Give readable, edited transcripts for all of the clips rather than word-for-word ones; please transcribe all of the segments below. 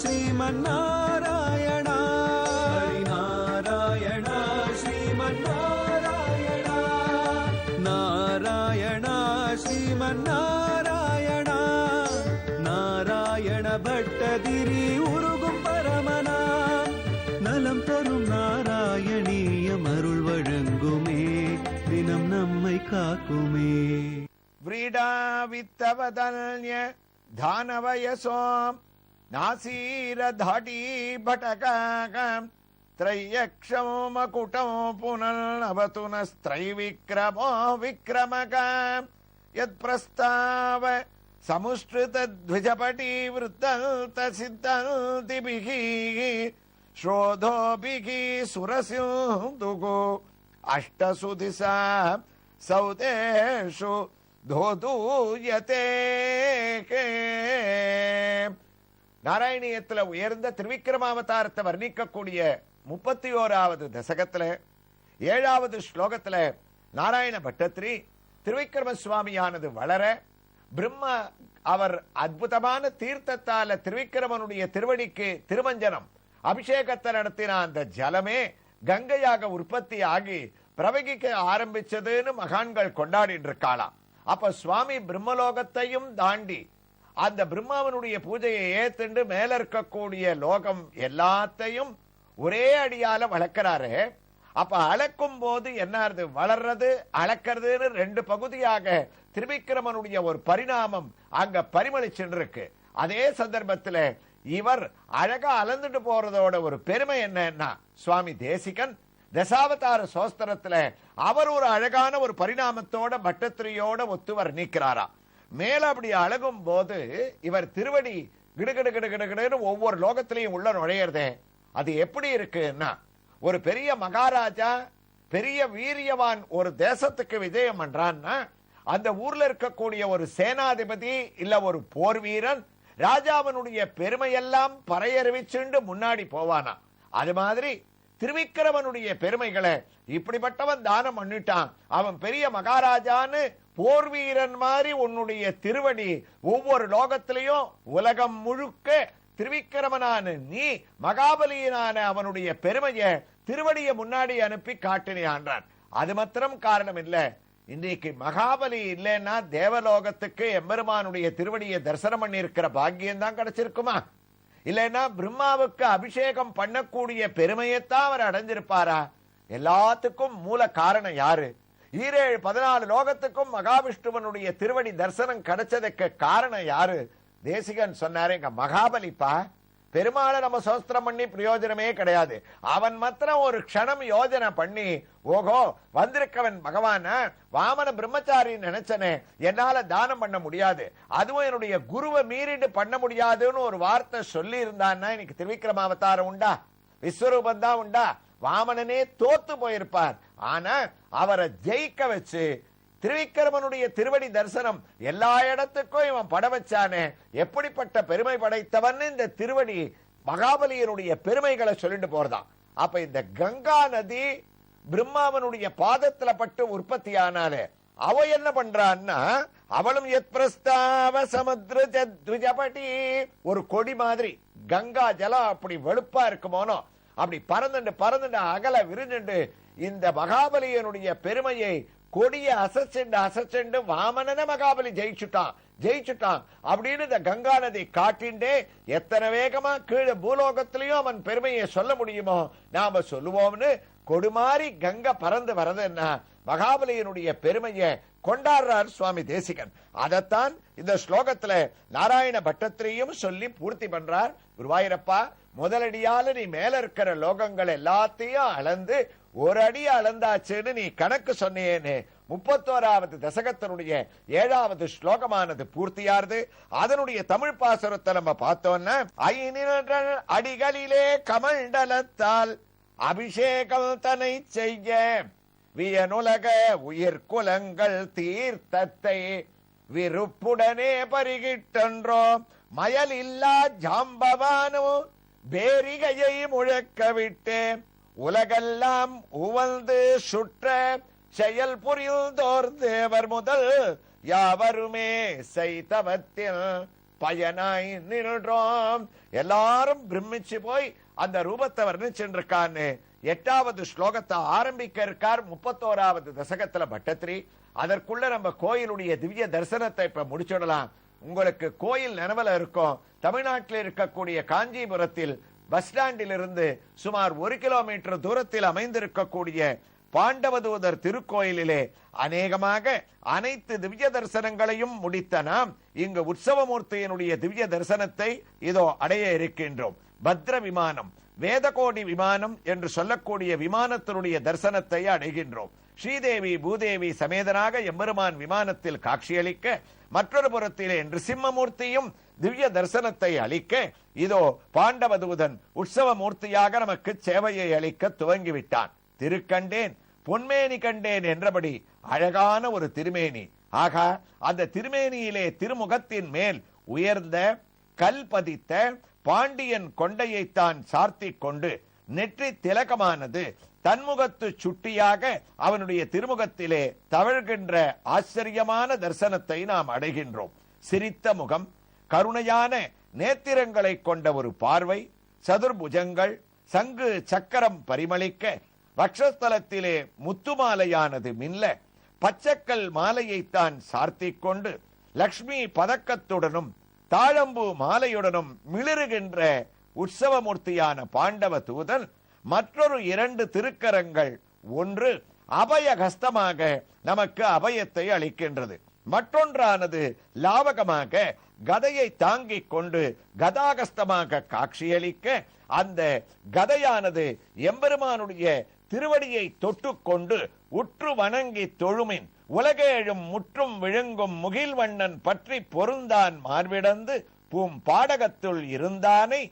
ஸ்ரீமன்னாராயண ஹரிநாராயண ஸ்ரீமன்னாராயண நாராயண ஸ்ரீமன்னாராயண நாராயண பட்டதிரி உருகும் பரமனா நலம் தரும் நாராயணீயம் அருள் வழங்குமே தினம் நம்மை காக்குமே. व्रीडावित्तवदन्य धानवयसोम नासीरधाटी भटकाकं त्रय्यक्षं मकुटं पुनर्नवतु नस्त्रैविक्रमो विक्रमकं यत्प्रस्ताव समुश्रितद्विजपटी वृत्तन्तसिद्धन्तिभिः श्रोधोभिः सुरसिन्धुको अष्टसु सौतेषु தோதூயதே. நாராயணியத்துல உயர்ந்த திருவிக்கிரமாவதாரத்தை வர்ணிக்கக்கூடிய 31வது தசகத்துல 7வது ஸ்லோகத்துல நாராயண பட்டத்திரி திருவிக்கிரம சுவாமியானது வளர பிரம்மா அவர் அற்புதமான தீர்த்தத்தால திருவிக்கிரமனுடைய திருவடிக்கு திருமஞ்சனம் அபிஷேகத்தை நடத்தின அந்த ஜலமே கங்கையாக உற்பத்தி ஆகி பிரவகிக்க ஆரம்பிச்சதுன்னு மகான்கள் கொண்டாடிட்டு இருக்காளாம். அப்ப சுவாமி பிரம்மலோகத்தையும் தாண்டி அந்த பிரம்மாவனுடைய பூஜையை ஏத்துண்டு மேல இருக்கக்கூடிய லோகம் எல்லாத்தையும் ஒரே அடியால வளர்க்கிறாரு. அப்ப அளக்கும் போது என்ன வளர்றது அளக்கிறதுன்னு 2 பகுதியாக திருவிக்கிரமனுடைய ஒரு பரிணாமம் அங்க பரிமளிச்சுட்டு இருக்கு. அதே சந்தர்ப்பத்துல இவர் அழகா அளந்துட்டு போறதோட ஒரு பெருமை என்னன்னா சுவாமி தேசிகன் தசாவதார சோஸ்திரத்துல அவர் ஒரு அழகான ஒரு பரிணாமத்தோட பட்டத்திரியோட ஒத்து வர்ணிக்கிறாரா. மேல அப்படி அழகும் போது இவர் திருவடி கிடுகிடு கிடுகிடுன்னு ஒவ்வொரு லோகத்திலையும் உள்ள நுழையிறதே அது எப்படி இருக்குன்னா ஒரு பெரிய மகாராஜா பெரிய வீரியவான் ஒரு தேசத்துக்கு விஜயம் பண்றான்னா அந்த ஊர்ல இருக்கக்கூடிய ஒரு சேனாதிபதி இல்ல ஒரு போர் வீரன் ராஜாவனுடைய பெருமையெல்லாம் பறையறிவிச்சுண்டு முன்னாடி போவானா. அது மாதிரி திருவிக்கிரமனுடைய பெருமைகளை இப்படிப்பட்டவன் தானம் பண்ணிட்டான், அவன் பெரிய மகாராஜான்னு போர் வீரன் மாதிரி உன்னுடைய திருவடி ஒவ்வொரு லோகத்திலையும் உலகம் முழுக்க திருவிக்கிரமனான நீ மகாபலியனான அவனுடைய பெருமையை திருவடியை முன்னாடி அனுப்பி காட்டினான். அது மாத்திரம் காரணம் இல்ல, இன்றைக்கு மகாபலி இல்லைன்னா தேவலோகத்துக்கு எம்பெருமானுடைய திருவடியை தரிசனம் பண்ணி இருக்கிற பாக்கியம் தான் கிடைச்சிருக்குமா? இல்லைன்னா பிரம்மாவுக்கு அபிஷேகம் பண்ணக்கூடிய பெருமையத்தான் அவர் அடைஞ்சிருப்பாரா? எல்லாத்துக்கும் மூல காரணம் யாரு? 14 லோகத்துக்கும் மகாவிஷ்ணுவனுடைய திருவடி தரிசனம் கிடைச்சதுக்கு காரணம் யாரு? தேசிகன் சொன்னாரு, எங்க மகாபலிப்பா. பெருமாளை நம்ம சோஸ்திரம் பண்ணி பிரயோஜனமே கிடையாது. அவன் மாத்திரம் ஒரு க்ஷணம் யோஜனை பண்ணி ஓகோ வந்திருக்கவன் பகவான வாமன பிரம்மச்சாரி நினைச்சனே என்னால தானம் பண்ண முடியாது, அதுவும் என்னுடைய குருவை மீறிட்டு பண்ண முடியாதுன்னு ஒரு வார்த்தை சொல்லி இருந்தான்னா இன்னைக்கு திருவிக்கிரமாவதாரம் உண்டா? விஸ்வரூபம் தான் உண்டா? வாமனனே தோத்து போயிருப்பார். ஆனா அவரை ஜெயிக்க வச்சு திருவிக்கிரமனுடைய திருவடி தரிசனம் எல்லா இடத்துக்கும் இவன் பட வச்சானே, எப்படிப்பட்ட பெருமை படைத்தவன் இந்த திருவடி மகாபலியனுடைய பெருமைகளை சொல்லிட்டு போறதான். அப்ப இந்த கங்கா நதி பிரம்மாவனுடைய பாதத்துல பட்டு உற்பத்தி ஆனாலே அவ என்ன பண்றான்னா அவளும் எத் பிரஸ்தாவ சமுத்ரஜத்விஜபடி ஒரு கொடி மாதிரி கங்கா ஜலம் அப்படி வெளுப்பா இருக்குமோனோ அப்படி பறந்துண்டு பறந்துண்டு அகல விரிஞ்சுண்டு இந்த மகாபலியனுடைய பெருமையை கொடிய அசைச்சுண்டு வாமனன மகாபலி ஜெயிச்சுட்டான் அப்படின்னு இந்த கங்கா நதி காட்டிண்டே எத்தனை வேகமா கீழே பூலோகத்திலையும் அவன் பெருமையை சொல்ல முடியுமோ நாம சொல்லுவோம்னு கொடுமாறி கங்கை பறந்து வரதுன்னா மகாபலியனுடைய பெருமையை கொண்டாடுறார் சுவாமி தேசிகன். அதைத்தான் இந்த ஸ்லோகத்துல நாராயண பட்டத்திரியும் சொல்லி பூர்த்தி பண்றார். குருவாயூரப்பா, முதலடியால நீ மேல இருக்கிற லோகங்கள் எல்லாத்தையும் அளந்து ஒரு அடி அளந்தாச்சுன்னு நீ கணக்கு சொன்னேன்னு 31வது தசகத்தினுடைய 7வது ஸ்லோகமானது பூர்த்தியாருது. அதனுடைய தமிழ் பாசுரத்தை நம்ம பார்த்தோம்னா அடிகளிலே கமண்டலத்தால் அபிஷேகம் தன்னை செய்ய வியனுலக உயிர் குலங்கள் தீர்த்தத்தை விருப்புடனே பருகிட்டன்றோ மயல் இல்லா ஜாம்பவானோ பேரிகையை முழக்க விட்டு உலகெல்லாம் உவழ்ந்து சுற்ற செயல் புரிந்தோர் தேவர் முதல் யாவருமே செய்தவத்தில் பயனாய் நின்றோம். எல்லாரும் பிரமிச்சு போய் அந்த ரூபத்தை வர்ணிச்சுருக்கான்னு 8வது ஸ்லோகத்தை ஆரம்பிக்க இருக்கார் 31வது தசகத்துல பட்டத்திரி. அதற்குள்ள நம்ம கோயிலுடைய திவ்ய தரிசனத்தை இப்ப முடிச்சுடலாம். உங்களுக்கு கோயில் நினைவுல இருக்கும். தமிழ்நாட்டில் இருக்கக்கூடிய காஞ்சிபுரத்தில் பஸ் ஸ்டாண்டில் இருந்து சுமார் 1 கிலோமீட்டர் தூரத்தில் அமைந்திருக்கக்கூடிய பாண்டவதூதர் திருக்கோயிலிலே அநேகமாக அனைத்து திவ்ய தரிசனங்களையும் முடித்த நாம் இங்கு உற்சவமூர்த்தியினுடைய திவ்ய தரிசனத்தை இதோ அடைய இருக்கின்றோம். பத்ர விமானம், வேதகோடி விமானம் என்று சொல்லக்கூடிய விமானத்தினுடைய தரிசனத்தை அடைகின்றோம். ஸ்ரீதேவி பூதேவி சமேதனாக எம்பெருமான் விமானத்தில் காட்சியளிக்க, மற்றொரு புறத்திலே நிருசிம்மமூர்த்தியும் திவ்ய தரிசனத்தை அளிக்க, இதோ பாண்டவதூதன் உற்சவ மூர்த்தியாக நமக்கு சேவையை அளிக்க துவங்கிவிட்டான். திருக்கண்டேன் பொன்மேனி கண்டேன் என்றபடி அழகான ஒரு திருமேனி. ஆகா, அந்த திருமேனியிலே திருமுகத்தின் மேல் உயர்ந்த கல் பதித்த பாண்டியன் கொண்டையைத்தான் சார்த்தி கொண்டு நெற்றி திலகமானது தன்முகத்து சுட்டியாக அவனுடைய திருமுகத்திலே தவழ்கின்ற ஆச்சரியமான தரிசனத்தை நாம் அடைகின்றோம். சிரித்த முகம், கருணையான நேத்திரங்களை கொண்ட ஒரு பார்வை, சதுர்புஜங்கள், சங்கு சக்கரம் பரிமளிக்க, வக்ஷஸ்தலத்திலே முத்துமாலையானது மின்ல, பச்சக்கல் மாலையைத்தான் சார்த்தி கொண்டு லக்ஷ்மி பதக்கத்துடனும் தாழம்பூ மாலையுடனும் மிளிருகின்ற உற்சவமூர்த்தியான பாண்டவ தூதன் மற்றொரு 2 திருக்கரங்கள், ஒன்று அபயகஸ்தமாக நமக்கு அபயத்தை அளிக்கின்றது, மற்றொன்றானது லாவகமாக கதையை தாங்கிக் கொண்டு கதாகஸ்தமாக காட்சியளிக்க, அந்த கதையானது எம்பெருமானுடைய திருவடியை தொட்டுக்கொண்டு உற்று வணங்கி தொழுமின் உலகேழும் முற்றும் விழுங்கும் முகில்வண்ணன் பற்றி பொருந்தான் மார்பிடந்து பூம் பாடகத்துள் இருந்தானை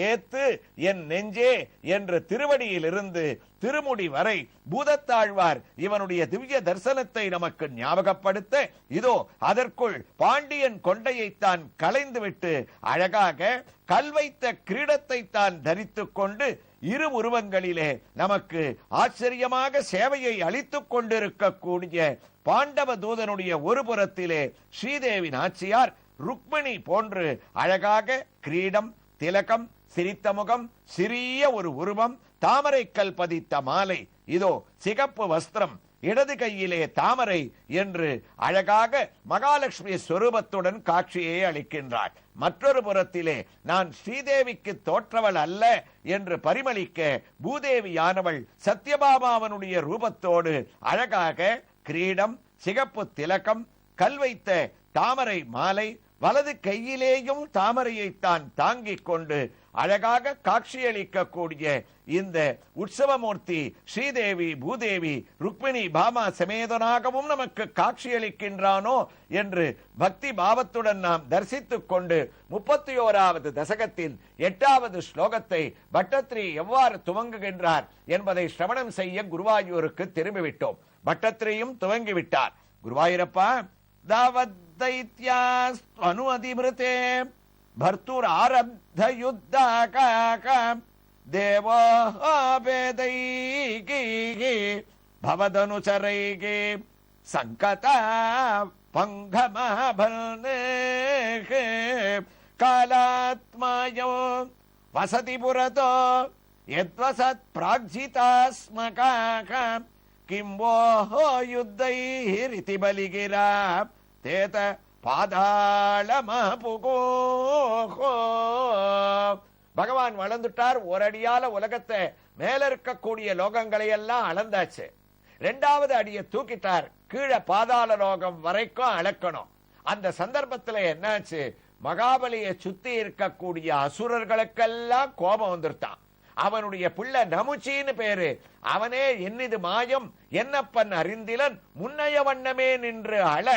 ஏத்து என் நெஞ்சே என்ற திருவடியில் இருந்து திருமுடி வரை பூதத்தாழ்வார் இவனுடைய திவ்ய தரிசனத்தை நமக்கு ஞாபகப்படுத்த, இதோ அதற்குள் பாண்டியன் கொண்டையைத்தான் களைந்துவிட்டு அழகாக கல்வைத்த கிரீடத்தை தான் தரித்துக் கொண்டு இரு உருவங்களிலே நமக்கு ஆச்சரியமாக சேவையை அளித்துக் கொண்டிருக்கக்கூடிய பாண்டவ தூதனுடைய ஒரு புறத்திலே ஸ்ரீதேவி நாச்சியார் ருக்மிணி போன்று அழகாக கிரீடம், திலகம், சிரித்த முகம், சிறிய ஒரு உருவம், தாமரைக்கல் பதித்த மாலை, இதோ சிகப்பு வஸ்திரம், இடது கையிலே தாமரை என்று அழகாக மகாலட்சுமி ஸ்வரூபத்துடன் காட்சியை அளிக்கின்றாள். மற்றொரு புறத்திலே நான் ஸ்ரீதேவிக்கு தோற்றவள் அல்ல என்று பரிமளிக்க, பூதேவியானவள் சத்யபாமாவனுடைய ரூபத்தோடு அழகாக கிரீடம், சிகப்பு திலகம், கல் வைத்த தாமரை மாலை, வலது கையிலேயும் தாமரையைத்தான் தாங்கிக் கொண்டு அழகாக காட்சியளிக்கக்கூடிய இந்த உற்சவமூர்த்தி ஸ்ரீதேவி பூதேவி ருக்மிணி பாமா சமேதனாகவும் நமக்கு காட்சியளிக்கின்றானோ என்று பக்தி பாவத்துடன் நாம் தரிசித்துக் கொண்டு 31வது தசகத்தின் 8வது ஸ்லோகத்தை பட்டத்திரி எவ்வாறு துவங்குகின்றார் என்பதை சிரவணம் செய்ய குருவாயூருக்கு திரும்பிவிட்டோம். பட்டத்திரியும் துவங்கிவிட்டார். குருவாயூரப்பா, दैत्यास्त्वनु अधिमृते भर्तुरारब्ध युद्धाकाक देवो वेदैकी भवदनुचरैके संकता पंगमभने कालात्मायो वसति पुरतो यद्वसत् प्राग्जितास्मकाक किं वो युद्धैरिति बलिगिरा तेत பாதாளமபுகோ. பகவான் வளர்ந்துட்டார். ஒரு அடியால உலகத்தை மேல இருக்கக்கூடிய லோகங்களை எல்லாம் அளந்தாச்சு. 2வது அடியை தூக்கிட்டார். கீழே பாதாள லோகம் வரைக்கும் அளக்கணும். அந்த சந்தர்ப்பத்துல என்னாச்சு, மகாபலியை சுத்தி இருக்கக்கூடிய அசுரர்களுக்கெல்லாம் கோபம் வந்துட்டான். அவனுடைய பிள்ளை நமுச்சின்னு பேரு. அவனே என்னிது மாயம் என்னப்பன் அறிந்திலன் முன்னைய வண்ணமே நின்று அழ,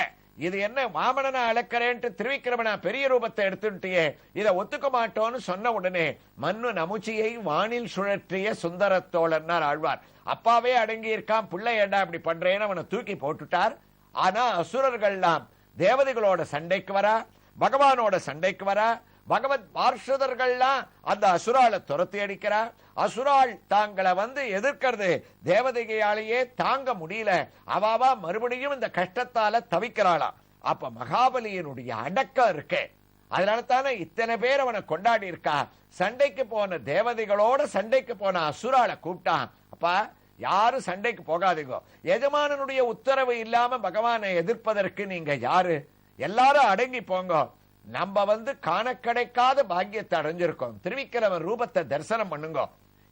இது என்ன வாமனனை அளக்கிறேன்ட்டு திருவிக்கிரமனா பெரிய ரூபத்தை எடுத்துட்டியே, இதை ஒத்துக்க மாட்டோன்னு சொன்ன உடனே மண்ணு நமுச்சியை வானில் சுழற்றிய சுந்தரத்தோழன்னார் ஆழ்வார். அப்பாவே அடங்கி இருக்கான், பிள்ளை ஏண்டா அப்படி பண்றேன்னு அவனை தூக்கி போட்டுட்டார். ஆனா அசுரர்கள்லாம் தேவதைகளோட சண்டைக்கு வரா, பகவானோட சண்டைக்கு வரா. பகவத் பார்ஷதர்கள்லாம் அந்த அசுராலை துரத்தி அடிக்கிறா. அசுரால் தாங்களை எதிர்க்கிறது தேவதையாலேயே தாங்க முடியல. அவாவா மறுபடியும் இந்த கஷ்டத்தால தவிக்கிறாளாம். அப்ப மகாபலியினுடைய அடக்கம் இருக்கே, அதனால தானே இத்தனை பேர் அவனை கொண்டாடி இருக்கா. சண்டைக்கு போன தேவதைகளோட சண்டைக்கு போன அசுரால கூப்பிட்டான். அப்பா, யாரும் சண்டைக்கு போகாதீங்க, எஜமானனுடைய உத்தரவு இல்லாம பகவானை எதிர்ப்பதற்கு நீங்க யாரு, எல்லாரும் அடங்கி போங்க. நம்ம காண கிடைக்காத பாக்கியத்தை அடைஞ்சிருக்கோம், திருவிக்கிரமன் ரூபத்தை தரிசனம் பண்ணுங்க,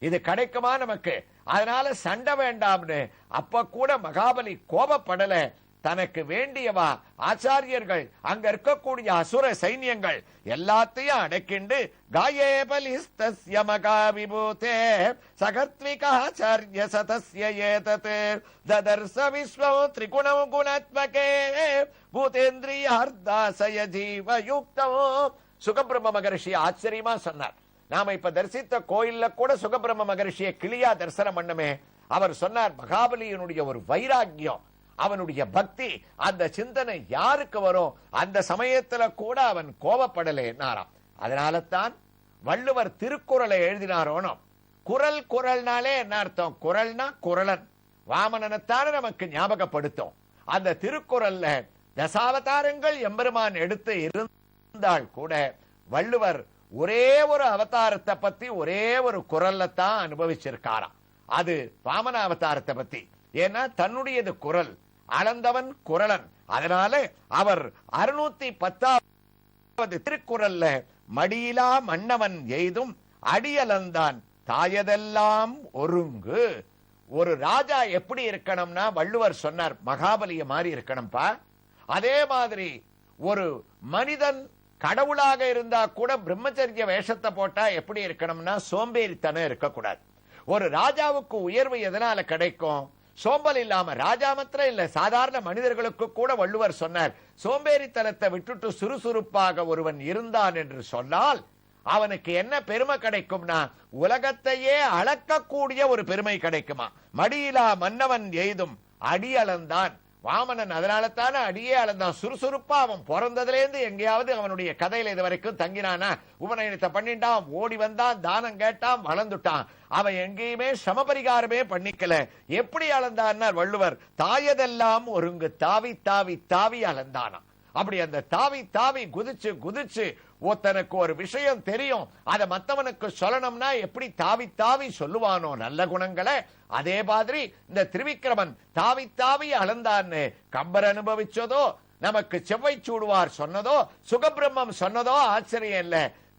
இது கிடைக்குமா நமக்கு, அதனால சண்டை வேண்டாம்னு. அப்ப கூட மகாபலி கோபப்படல. தனக்கு வேண்டியவா ஆச்சாரியர்கள், அங்க இருக்கக்கூடிய அசுர சைன்யங்கள் எல்லாத்தையும் அடக்கிண்டு காயே பலிஸ்தஸ்ய மகாவிபூதே சகத்விகாச்சார்ய சதஸ்ய ஏததே ததர்ச விஸ்வம் திரிகுணம் குணாத்மகே பூதேந்திரியார்தாசய ஜீவயுக்தோ. சுகபிரம்ம மகரிஷி ஆச்சரியமா சொன்னார். நாம இப்ப தரிசித்த கோயில்ல கூட சுகபிரம்ம மகரிஷியை கிளியா தரிசனம் பண்ணுமே. அவர் சொன்னார், மகாபலியினுடைய ஒரு வைராக்கியம், அவனுடைய பக்தி, அந்த சிந்தனை யாருக்கு வரும், அந்த சமயத்துல கூட அவன் கோபப்படலேனாராம். அதனால தான் வள்ளுவர் திருக்குறளை எழுதினாரோனோ. குரல், குரல்னாலே என்ன அர்த்தம், குரல்னா குரலன் வாமனனைத்தான நமக்கு ஞாபகப்படுத்தும். அந்த திருக்குறள்ல தசாவதாரங்கள் எம்பெருமான் எடுத்து இருந்தால் கூட வள்ளுவர் ஒரே ஒரு அவதாரத்தை பத்தி ஒரே ஒரு குரல்ல தான் அனுபவிச்சிருக்காராம். அது வாமன அவதாரத்தை பத்தி. ஏன்னா தன்னுடையது குரல், அளந்தவன் குரலன். அதனால அவர் 610வது திருக்குறள்ல மடியிலா மன்னவன் எய்தும் அடியலந்தான் தாயதெல்லாம் ஒருங்கு. ஒரு ராஜா எப்படி இருக்கணும்னா வள்ளுவர் சொன்னார், மகாபலிய மாதிரி இருக்கணும்பா. அதே மாதிரி ஒரு மனிதன் கடவுளாக இருந்தா கூட பிரம்மச்சரிய வேஷத்தை போட்டா எப்படி இருக்கணும்னா சோம்பேறித்தனம் இருக்கக்கூடாது. ஒரு ராஜாவுக்கு உயர்வு எதனால கிடைக்கும், சோம்பல் இல்லாம. ராஜா மாத்திரம் இல்ல, சாதாரண மனிதர்களுக்கு கூட வள்ளுவர் சொன்னார், சோம்பேறித்தனத்தை விட்டுட்டு சுறுசுறுப்பாக ஒருவன் இருந்தான் என்று சொன்னால் அவனுக்கு என்ன பெருமை கிடைக்கும்னா உலகத்தையே அளக்கக்கூடிய ஒரு பெருமை கிடைக்குமா. மடியிலா மன்னவன் எய்தும் அடி அளந்தான். வாமனன் அதனால தானே அடியே அளந்தான். சுறுசுறுப்பா அவன் பிறந்ததுல இருந்து எங்கேயாவது அவனுடைய கதையில இது வரைக்கும் தங்கினானா, உபநயனத்தை பண்ணிட்டான், ஓடி வந்தான், தானம் கேட்டான், வளர்ந்துட்டான். அவன் எங்கேயுமே சமபரிகாரமே பண்ணிக்கல. எப்படி அளந்தான்னா வள்ளுவர் தாயதெல்லாம் ஒருங்கு தாவி தாவி தாவி அளந்தானா. அப்படி அந்த தாவி தாவி குதிச்சு குதிச்சு ஒருத்தனுக்கு ஒரு விஷயம் தெரியும், அதை மத்தவனுக்கு சொல்லணும்னா எப்படி தாவி தாவி சொல்லுவானோ நல்ல குணங்களை, அதே மாதிரி இந்த திருவிக்கிரமன் தாவி தாவி அளந்தான்னு கம்பர் அனுபவிச்சதோ, நமக்கு செவ்வை சூடுவார் சொன்னதோ, சுகபிரம்மம் சொன்னதோ ஆச்சரியம் இல்ல.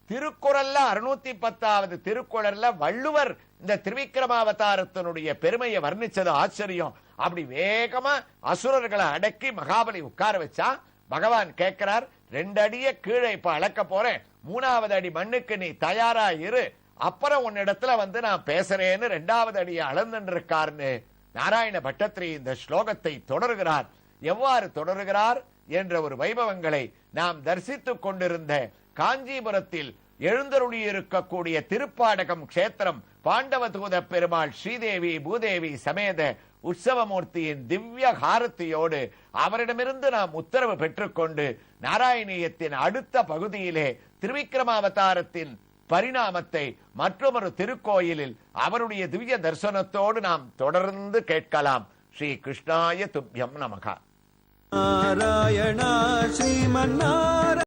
திருக்குறள்ல 610வது திருக்குறள்ல வள்ளுவர் இந்த திருவிக்கிரமாவதாரத்தினுடைய பெருமையை வர்ணிச்சது ஆச்சரியம். அப்படி வேகமா அசுரர்களை அடக்கி மகாபலி உட்கார வச்சா. பகவான் கேட்கிறார், 2 அடிய கீழே இப்ப அளக்க போறேன், 3வது அடி மண்ணுக்கு நீ தயாரா இரு, அப்புறம் உன்னிடத்துல நான் பேசுறேன்னு 2வது அடியை அளந்துட்டு இருக்காருன்னு நாராயண பட்டத்திரி இந்த ஸ்லோகத்தை தொடர்கிறார். எவ்வாறு தொடர்கிறார் என்ற ஒரு வைபவங்களை நாம் தரிசித்துக் கொண்டிருந்த காஞ்சிபுரத்தில் எழுந்தருளி இருக்கக்கூடிய திருப்பாடகம் கஷேத்திரம் பாண்டவதூத பெருமாள் ஸ்ரீதேவி பூதேவி சமேத உற்சவமூர்த்தியின் திவ்ய ஹாரத்தியோடு அவரிடமிருந்து நாம் உத்தரவு பெற்றுக்கொண்டு நாராயணியத்தின் அடுத்த பகுதியிலே திருவிக்கிரமாவதாரத்தின் பரிணாமத்தை மற்றொரு திருக்கோயிலில் அவருடைய திவ்ய தரிசனத்தோடு நாம் தொடர்ந்து கேட்கலாம். ஸ்ரீ கிருஷ்ணாய துப்யம் நமகா. நாராயணா ஸ்ரீமன் நாராயண